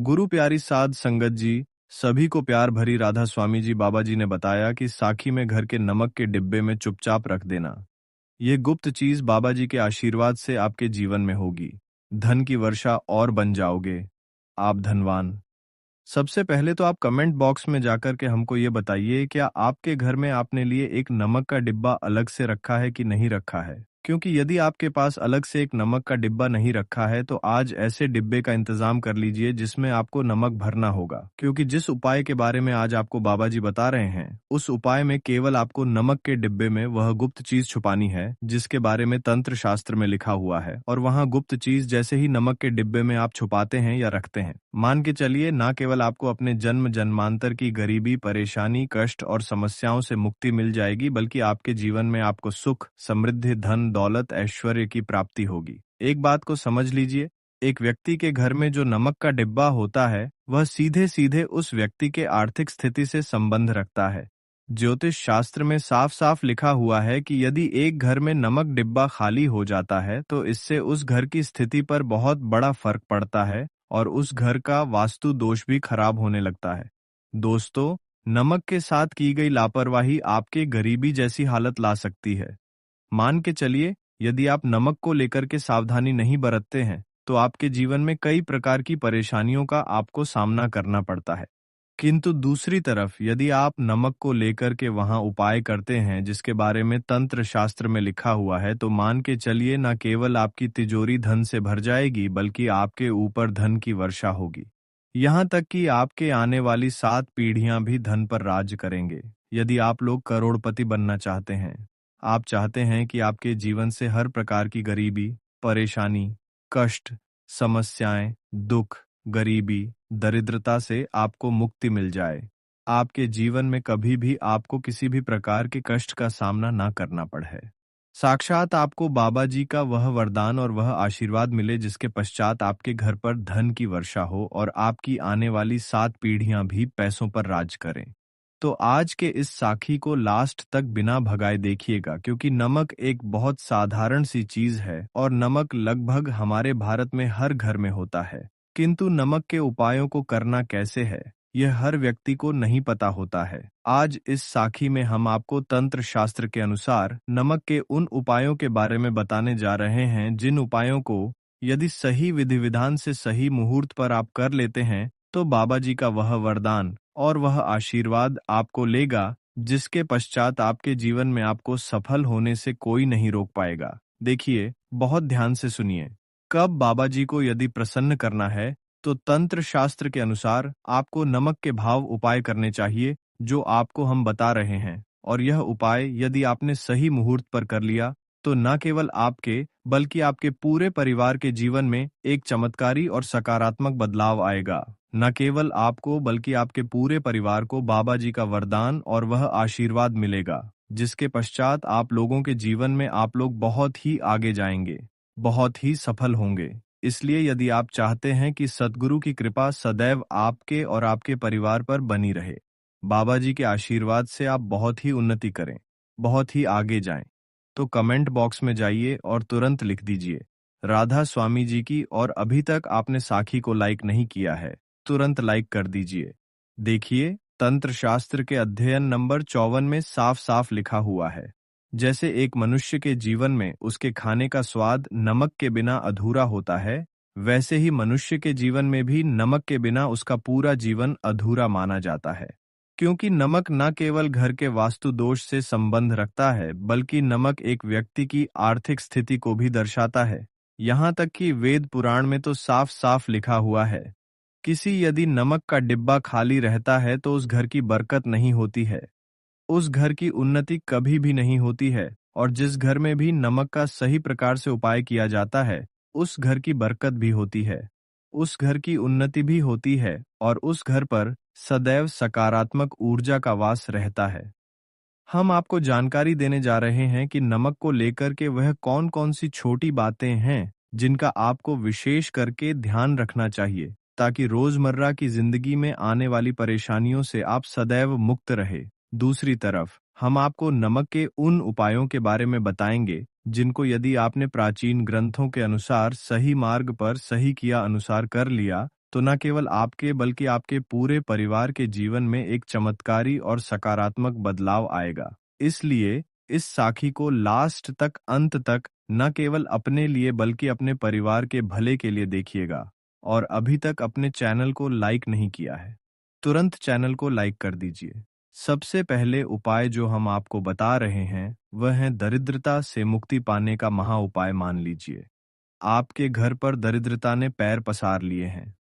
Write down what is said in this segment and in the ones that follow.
गुरु प्यारी साध संगत जी, सभी को प्यार भरी राधा स्वामी जी बाबा जी ने बताया कि साखी में घर के नमक के डिब्बे में चुपचाप रख देना। ये गुप्त चीज बाबा जी के आशीर्वाद से आपके जीवन में होगी। धन की वर्षा और बन जाओगे। आप धनवान। सबसे पहले तो आप कमेंट बॉक्स में जाकर के हमको ये बताइए, क्या आपके घर में आपने लिए एक नमक का डिब्बा अलग से रखा है कि नहीं रखा है? क्योंकि यदि आपके पास अलग से एक नमक का डिब्बा नहीं रखा है तो आज ऐसे डिब्बे का इंतजाम कर लीजिए जिसमें आपको नमक भरना होगा, क्योंकि जिस उपाय के बारे में आज आपको बाबा जी बता रहे हैं उस उपाय में केवल आपको नमक के डिब्बे में वह गुप्त चीज छुपानी है जिसके बारे में तंत्र शास्त्र में लिखा हुआ है, और वहां गुप्त चीज जैसे ही नमक के डिब्बे में आप छुपाते हैं या रखते हैं, मान के चलिए ना केवल आपको अपने जन्म जन्मांतर की गरीबी, परेशानी, कष्ट और समस्याओं से मुक्ति मिल जाएगी, बल्कि आपके जीवन में आपको सुख, समृद्धि, धन, दौलत, ऐश्वर्य की प्राप्ति होगी। एक बात को समझ लीजिए, एक व्यक्ति के घर में जो नमक का डिब्बा होता है वह सीधे सीधे उस व्यक्ति के आर्थिक स्थिति से संबंध रखता है। ज्योतिष शास्त्र में साफ साफ लिखा हुआ है कि यदि एक घर में नमक डिब्बा खाली हो जाता है तो इससे उस घर की स्थिति पर बहुत बड़ा फर्क पड़ता है और उस घर का वास्तु दोष भी खराब होने लगता है। दोस्तों, नमक के साथ की गई लापरवाही आपके गरीबी जैसी हालत ला सकती है। मान के चलिए, यदि आप नमक को लेकर के सावधानी नहीं बरतते हैं तो आपके जीवन में कई प्रकार की परेशानियों का आपको सामना करना पड़ता है। किंतु दूसरी तरफ यदि आप नमक को लेकर के वहां उपाय करते हैं जिसके बारे में तंत्र शास्त्र में लिखा हुआ है, तो मान के चलिए न केवल आपकी तिजोरी धन से भर जाएगी बल्कि आपके ऊपर धन की वर्षा होगी। यहाँ तक कि आपके आने वाली 7 पीढ़ियां भी धन पर राज करेंगे। यदि आप लोग करोड़पति बनना चाहते हैं, आप चाहते हैं कि आपके जीवन से हर प्रकार की गरीबी, परेशानी, कष्ट, समस्याएं, दुख, गरीबी, दरिद्रता से आपको मुक्ति मिल जाए, आपके जीवन में कभी भी आपको किसी भी प्रकार के कष्ट का सामना ना करना पड़े, साक्षात आपको बाबा जी का वह वरदान और वह आशीर्वाद मिले जिसके पश्चात आपके घर पर धन की वर्षा हो और आपकी आने वाली 7 पीढ़ियां भी पैसों पर राज करें। तो आज के इस साखी को लास्ट तक बिना भगाए देखिएगा, क्योंकि नमक एक बहुत साधारण सी चीज है और नमक लगभग हमारे भारत में हर घर में होता है। किंतु नमक के उपायों को करना कैसे है यह हर व्यक्ति को नहीं पता होता है। आज इस साखी में हम आपको तंत्र शास्त्र के अनुसार नमक के उन उपायों के बारे में बताने जा रहे हैं जिन उपायों को यदि सही विधि विधान से सही मुहूर्त पर आप कर लेते हैं तो बाबा जी का वह वरदान और वह आशीर्वाद आपको लेगा जिसके पश्चात आपके जीवन में आपको सफल होने से कोई नहीं रोक पाएगा। देखिए, बहुत ध्यान से सुनिए। कब बाबा जी को यदि प्रसन्न करना है तो तंत्र शास्त्र के अनुसार आपको नमक के भाव उपाय करने चाहिए जो आपको हम बता रहे हैं, और यह उपाय यदि आपने सही मुहूर्त पर कर लिया तो न केवल आपके बल्कि आपके पूरे परिवार के जीवन में एक चमत्कारी और सकारात्मक बदलाव आएगा। न केवल आपको बल्कि आपके पूरे परिवार को बाबा जी का वरदान और वह आशीर्वाद मिलेगा जिसके पश्चात आप लोगों के जीवन में आप लोग बहुत ही आगे जाएंगे, बहुत ही सफल होंगे। इसलिए यदि आप चाहते हैं कि सद्गुरु की कृपा सदैव आपके और आपके परिवार पर बनी रहे, बाबा जी के आशीर्वाद से आप बहुत ही उन्नति करें, बहुत ही आगे जाएं, तो कमेंट बॉक्स में जाइए और तुरंत लिख दीजिए राधा स्वामी जी की, और अभी तक आपने साखी को लाइक नहीं किया है तुरंत लाइक कर दीजिए। देखिए, तंत्र शास्त्र के अध्ययन नंबर 54 में साफ साफ लिखा हुआ है, जैसे एक मनुष्य के जीवन में उसके खाने का स्वाद नमक के बिना अधूरा होता है, वैसे ही मनुष्य के जीवन में भी नमक के बिना उसका पूरा जीवन अधूरा माना जाता है। क्योंकि नमक न केवल घर के वास्तु दोष से संबंध रखता है बल्कि नमक एक व्यक्ति की आर्थिक स्थिति को भी दर्शाता है। यहाँ तक कि वेद पुराण में तो साफ साफ लिखा हुआ है, किसी यदि नमक का डिब्बा खाली रहता है तो उस घर की बरकत नहीं होती है, उस घर की उन्नति कभी भी नहीं होती है, और जिस घर में भी नमक का सही प्रकार से उपाय किया जाता है उस घर की बरकत भी होती है, उस घर की उन्नति भी होती है और उस घर पर सदैव सकारात्मक ऊर्जा का वास रहता है। हम आपको जानकारी देने जा रहे हैं कि नमक को लेकर के वह कौन कौन सी छोटी बातें हैं जिनका आपको विशेष करके ध्यान रखना चाहिए ताकि रोजमर्रा की जिंदगी में आने वाली परेशानियों से आप सदैव मुक्त रहे। दूसरी तरफ हम आपको नमक के उन उपायों के बारे में बताएंगे जिनको यदि आपने प्राचीन ग्रंथों के अनुसार सही मार्ग पर सही किया अनुसार कर लिया तो न केवल आपके बल्कि आपके पूरे परिवार के जीवन में एक चमत्कारी और सकारात्मक बदलाव आएगा। इसलिए इस साखी को लास्ट तक, अंत तक न केवल अपने लिए बल्कि अपने परिवार के भले के लिए देखिएगा। और अभी तक अपने चैनल को लाइक नहीं किया है, तुरंत चैनल को लाइक कर दीजिए। सबसे पहले उपाय जो हम आपको बता रहे हैं वह है दरिद्रता से मुक्ति पाने का महा उपाय। मान लीजिए आपके घर पर दरिद्रता ने पैर पसार लिए हैं।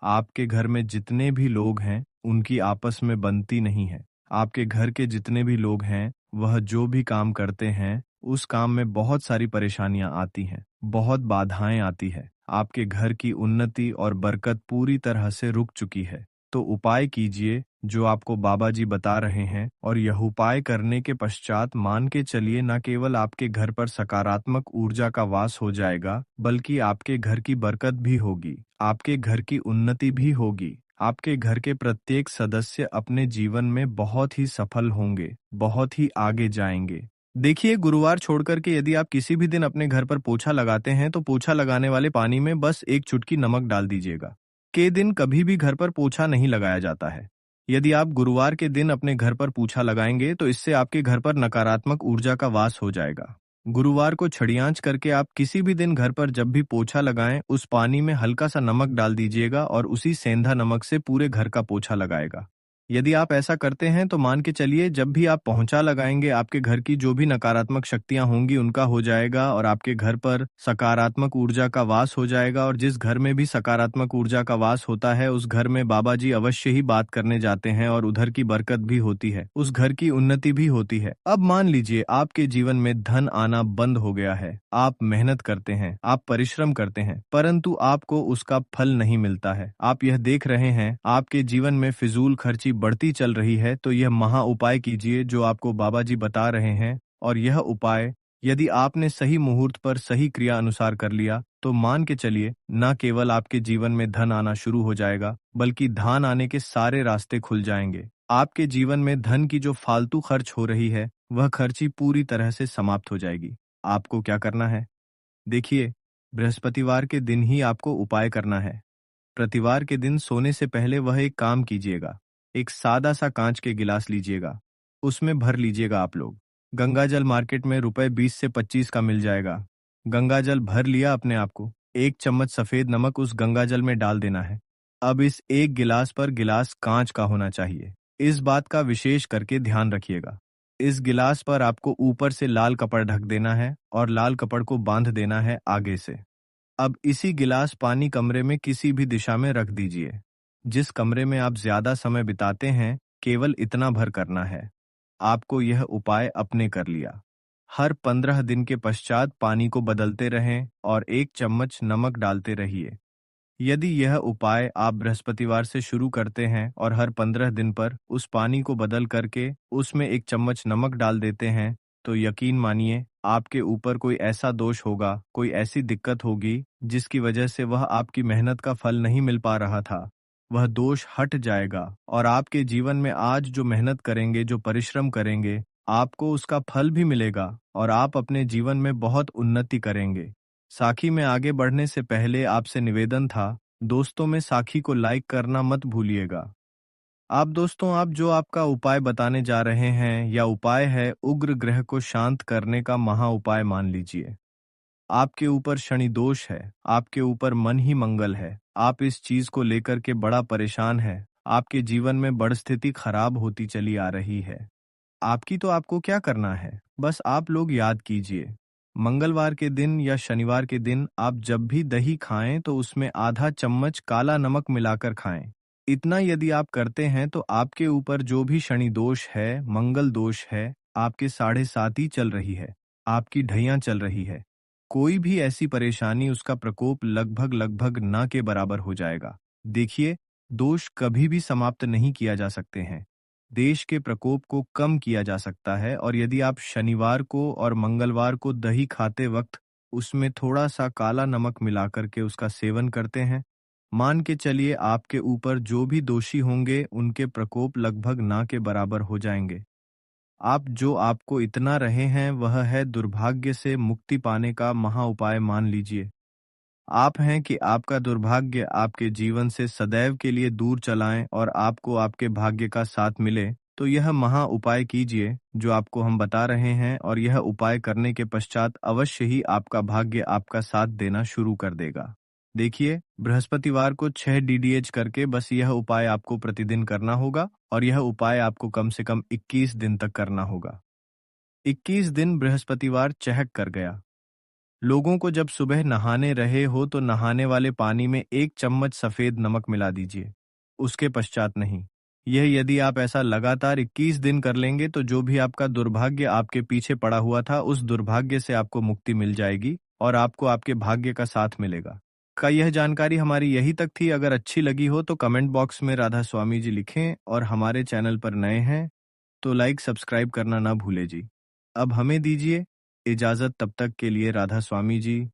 आपके घर में जितने भी लोग हैं उनकी आपस में बनती नहीं है। आपके घर के जितने भी लोग हैं वह जो भी काम करते हैं उस काम में बहुत सारी परेशानियां आती हैं, बहुत बाधाएं आती है। आपके घर की उन्नति और बरकत पूरी तरह से रुक चुकी है। तो उपाय कीजिए जो आपको बाबा जी बता रहे हैं, और यह उपाय करने के पश्चात मान के चलिए न केवल आपके घर पर सकारात्मक ऊर्जा का वास हो जाएगा बल्कि आपके घर की बरकत भी होगी, आपके घर की उन्नति भी होगी। आपके घर के प्रत्येक सदस्य अपने जीवन में बहुत ही सफल होंगे, बहुत ही आगे जाएंगे। देखिए, गुरुवार छोड़कर के यदि आप किसी भी दिन अपने घर पर पोछा लगाते हैं तो पोछा लगाने वाले पानी में बस एक चुटकी नमक डाल दीजिएगा। के दिन कभी भी घर पर पोछा नहीं लगाया जाता है। यदि आप गुरुवार के दिन अपने घर पर पोछा लगाएंगे तो इससे आपके घर पर नकारात्मक ऊर्जा का वास हो जाएगा। गुरुवार को छड़ियांच करके आप किसी भी दिन घर पर जब भी पोछा लगाएं उस पानी में हल्का सा नमक डाल दीजिएगा और उसी सेंधा नमक से पूरे घर का पोछा लगाएगा। यदि आप ऐसा करते हैं तो मान के चलिए जब भी आप पोंछा लगाएंगे आपके घर की जो भी नकारात्मक शक्तियां होंगी उनका हो जाएगा और आपके घर पर सकारात्मक ऊर्जा का वास हो जाएगा। और जिस घर में भी सकारात्मक ऊर्जा का वास होता है उस घर में बाबा जी अवश्य ही बात करने जाते हैं और उधर की बरकत भी होती है, उस घर की उन्नति भी होती है। अब मान लीजिए आपके जीवन में धन आना बंद हो गया है। आप मेहनत करते हैं, आप परिश्रम करते हैं, परंतु आपको उसका फल नहीं मिलता है। आप यह देख रहे हैं आपके जीवन में फिजूल खर्ची बढ़ती चल रही है। तो यह महा उपाय कीजिए जो आपको बाबा जी बता रहे हैं। और यह उपाय यदि आपने सही मुहूर्त पर सही क्रिया अनुसार कर लिया तो मान के चलिए न केवल आपके जीवन में धन आना शुरू हो जाएगा बल्कि धन आने के सारे रास्ते खुल जाएंगे। आपके जीवन में धन की जो फालतू खर्च हो रही है वह खर्ची पूरी तरह से समाप्त हो जाएगी। आपको क्या करना है? देखिए, बृहस्पतिवार के दिन ही आपको उपाय करना है। प्रतिवार के दिन सोने से पहले वह एक काम कीजिएगा। एक सादा सा कांच के गिलास लीजिएगा, उसमें भर लीजिएगा आप लोग। गंगा जल मार्केट में रुपए 20 से 25 का मिल जाएगा। गंगा जल भर लिया अपने आप को, एक चम्मच सफेद नमक उस गंगा जल में डाल देना है। अब इस एक गिलास पर गिलास कांच का होना चाहिए, इस बात का विशेष करके ध्यान रखिएगा। इस गिलास पर आपको ऊपर से लाल कपड़ा ढक देना है और लाल कपड़ को बांध देना है आगे से। अब इसी गिलास पानी कमरे में किसी भी दिशा में रख दीजिए। जिस कमरे में आप ज्यादा समय बिताते हैं केवल इतना भर करना है। आपको यह उपाय अपने कर लिया। हर 15 दिन के पश्चात पानी को बदलते रहें और एक चम्मच नमक डालते रहिए। यदि यह उपाय आप बृहस्पतिवार से शुरू करते हैं और हर 15 दिन पर उस पानी को बदल करके उसमें एक चम्मच नमक डाल देते हैं तो यकीन मानिए आपके ऊपर कोई ऐसा दोष होगा, कोई ऐसी दिक्कत होगी जिसकी वजह से वह आपकी मेहनत का फल नहीं मिल पा रहा था, वह दोष हट जाएगा और आपके जीवन में आज जो मेहनत करेंगे, जो परिश्रम करेंगे, आपको उसका फल भी मिलेगा और आप अपने जीवन में बहुत उन्नति करेंगे। साखी में आगे बढ़ने से पहले आपसे निवेदन था, दोस्तों में साखी को लाइक करना मत भूलिएगा। आप दोस्तों, आप जो आपका उपाय बताने जा रहे हैं या उपाय है उग्र ग्रह को शांत करने का महा उपाय मान लीजिए। आपके ऊपर शनि दोष है, आपके ऊपर मन ही मंगल है, आप इस चीज को लेकर के बड़ा परेशान है, आपके जीवन में बड़ स्थिति खराब होती चली आ रही है। आपकी तो आपको क्या करना है, बस आप लोग याद कीजिए, मंगलवार के दिन या शनिवार के दिन आप जब भी दही खाएं तो उसमें आधा चम्मच काला नमक मिलाकर खाएं। इतना यदि आप करते हैं तो आपके ऊपर जो भी शनि दोष है, मंगल दोष है, आपके 7.5 ही चल रही है, आपकी ढैया चल रही है, कोई भी ऐसी परेशानी उसका प्रकोप लगभग लगभग ना के बराबर हो जाएगा। देखिए, दोष कभी भी समाप्त नहीं किया जा सकते हैं, देश के प्रकोप को कम किया जा सकता है। और यदि आप शनिवार को और मंगलवार को दही खाते वक्त उसमें थोड़ा सा काला नमक मिलाकर के उसका सेवन करते हैं, मान के चलिए आपके ऊपर जो भी दोषी होंगे उनके प्रकोप लगभग ना के बराबर हो जाएंगे। आप जो आपको इतना रहे हैं वह है दुर्भाग्य से मुक्ति पाने का महा उपाय मान लीजिए। आप हैं कि आपका दुर्भाग्य आपके जीवन से सदैव के लिए दूर चलाएं और आपको आपके भाग्य का साथ मिले, तो यह महा उपाय कीजिए जो आपको हम बता रहे हैं, और यह उपाय करने के पश्चात अवश्य ही आपका भाग्य आपका साथ देना शुरू कर देगा। देखिए, बृहस्पतिवार को 6 DDH करके बस यह उपाय आपको प्रतिदिन करना होगा, और यह उपाय आपको कम से कम 21 दिन तक करना होगा। 21 दिन बृहस्पतिवार चहक कर गया। लोगों को जब सुबह नहाने रहे हो तो नहाने वाले पानी में 1 चम्मच सफेद नमक मिला दीजिए, उसके पश्चात नहीं। यह यदि आप ऐसा लगातार 21 दिन कर लेंगे तो जो भी आपका दुर्भाग्य आपके पीछे पड़ा हुआ था, उस दुर्भाग्य से आपको मुक्ति मिल जाएगी और आपको आपके भाग्य का साथ मिलेगा। का यह जानकारी हमारी यही तक थी। अगर अच्छी लगी हो तो कमेंट बॉक्स में राधा स्वामी जी लिखें, और हमारे चैनल पर नए हैं तो लाइक सब्सक्राइब करना ना भूले जी। अब हमें दीजिए इजाजत, तब तक के लिए राधा स्वामी जी।